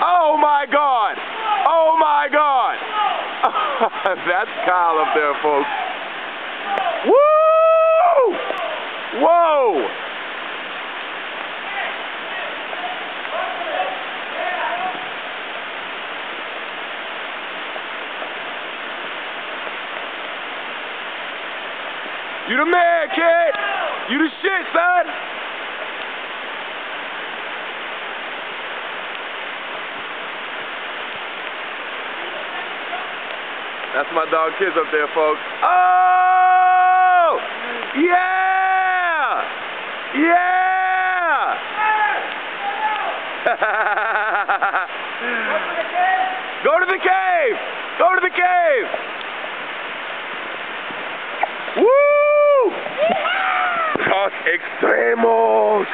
Oh my God! Oh my God! That's Kyle up there, folks. Woo! Whoa! You the man, kid! You the shit, son! That's my dog Kids up there, folks. Oh! Yeah! Yeah! Go to the cave! Go to the cave! Woo! Los extremos!